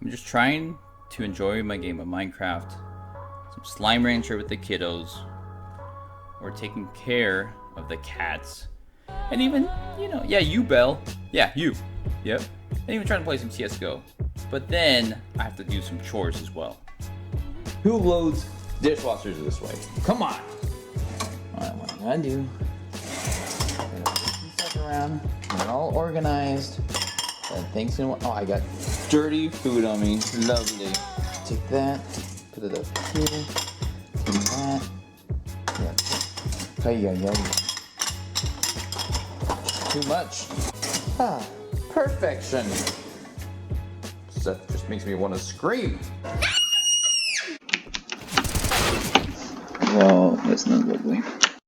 I'm just trying to enjoy my game of Minecraft. Some Slime Rancher with the kiddos. Or taking care of the cats. And even, yeah, you, Belle. Yeah, you. Yep. And even trying to play some CSGO. But then, I have to do some chores as well. Who loads dishwashers this way? Come on! Alright, what I'm gonna do, I'm gonna put some stuff around, get it all organized. And things gonna, oh, I got dirty food on me. Lovely. Take that, put it up here, do that. Yeah. Too much. Ah, perfection. Stuff just makes me want to scream. Well, that's not lovely.